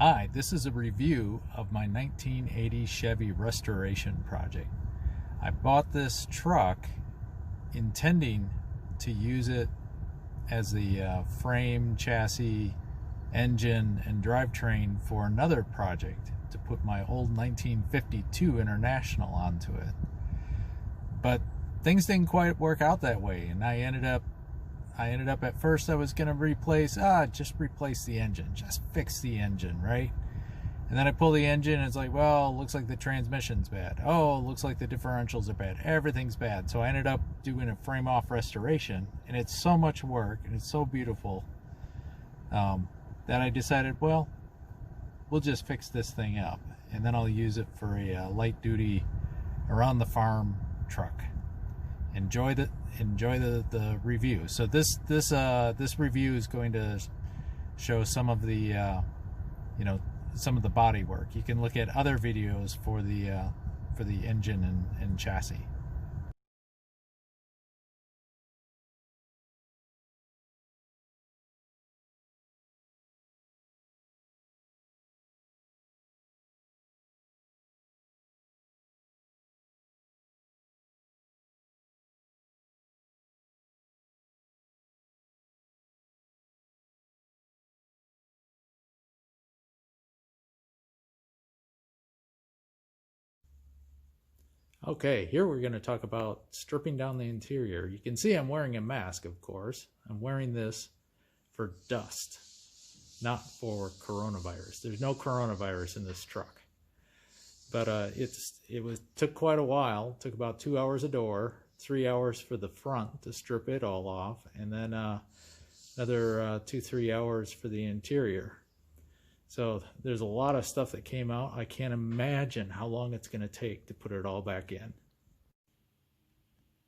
Hi, this is a review of my 1980 Chevy restoration project. I bought this truck intending to use it as the frame, chassis, engine, and drivetrain for another project to put my old 1952 International onto it. But things didn't quite work out that way, and I ended up at first I was gonna just replace the engine, just fix the engine, right? And then I pull the engine and it's like, well, looks like the transmission's bad. Oh, looks like the differentials are bad. Everything's bad. So I ended up doing a frame off restoration, and it's so much work and it's so beautiful that I decided, well, we'll just fix this thing up, and then I'll use it for a light duty around the farm truck. Enjoy the review. So this review is going to show some of the some of the body work. You can look at other videos for the engine and chassis. Okay, here we're going to talk about stripping down the interior. You can see I'm wearing a mask, of course. I'm wearing this for dust, not for coronavirus. There's no coronavirus in this truck. But took quite a while. It took about 2 hours a door, 3 hours for the front to strip it all off, and then another 2-3 hours for the interior. So there's a lot of stuff that came out. I can't imagine how long it's going to take to put it all back in.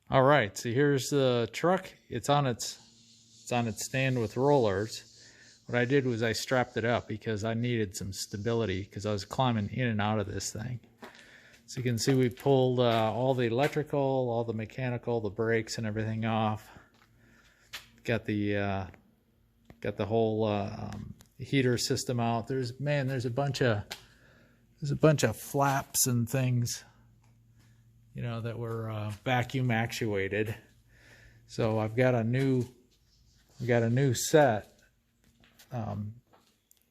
All right, so here's the truck. It's on its stand with rollers. What I did was I strapped it up because I needed some stability because I was climbing in and out of this thing. So you can see we pulled all the electrical, all the mechanical, the brakes and everything off. Got the whole heater system out. There's a bunch of flaps and things, that were vacuum actuated. So I've got a new set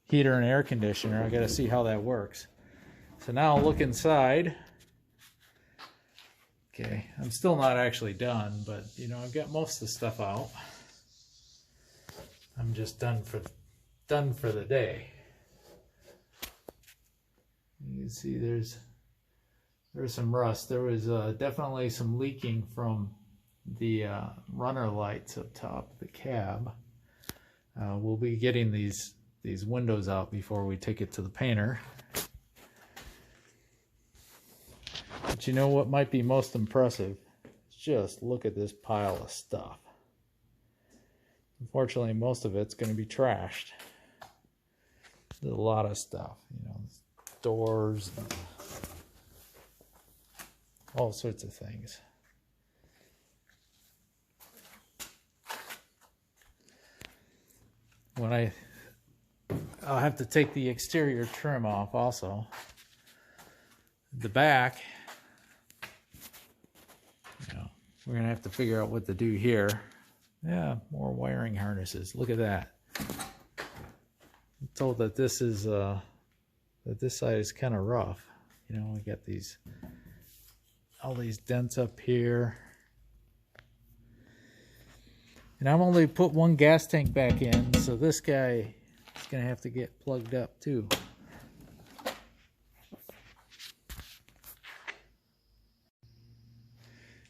heater and air conditioner. I got to see how that works. So now I'll look inside. Okay, I'm still not actually done, but I've got most of the stuff out. I'm just done for the day. You can see there's some rust. There was definitely some leaking from the runner lights up top of the cab. We'll be getting these windows out before we take it to the painter. But you know what might be most impressive? Just look at this pile of stuff. Unfortunately, most of it's going to be trashed. There's a lot of stuff, doors, and all sorts of things. I'll have to take the exterior trim off also. The back, we're going to have to figure out what to do here. Yeah, more wiring harnesses. Look at that. I'm told that this side is kind of rough. We got all these dents up here. And I've only put one gas tank back in, so this guy is going to have to get plugged up too.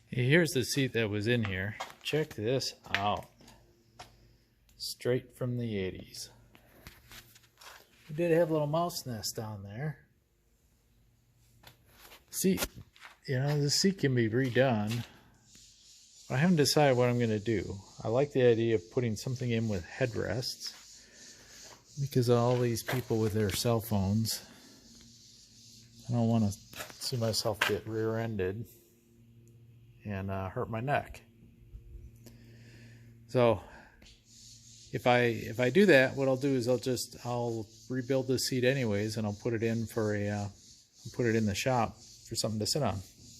Here's the seat that was in here. Check this out. Straight from the 80s. We did have a little mouse nest down there. Seat, the seat can be redone. I haven't decided what I'm going to do. I like the idea of putting something in with headrests because of all these people with their cell phones. I don't want to see myself get rear-ended and hurt my neck. So if I do that, what I'll do is I'll rebuild this seat anyways, and I'll put it in for put it in the shop for something to sit on.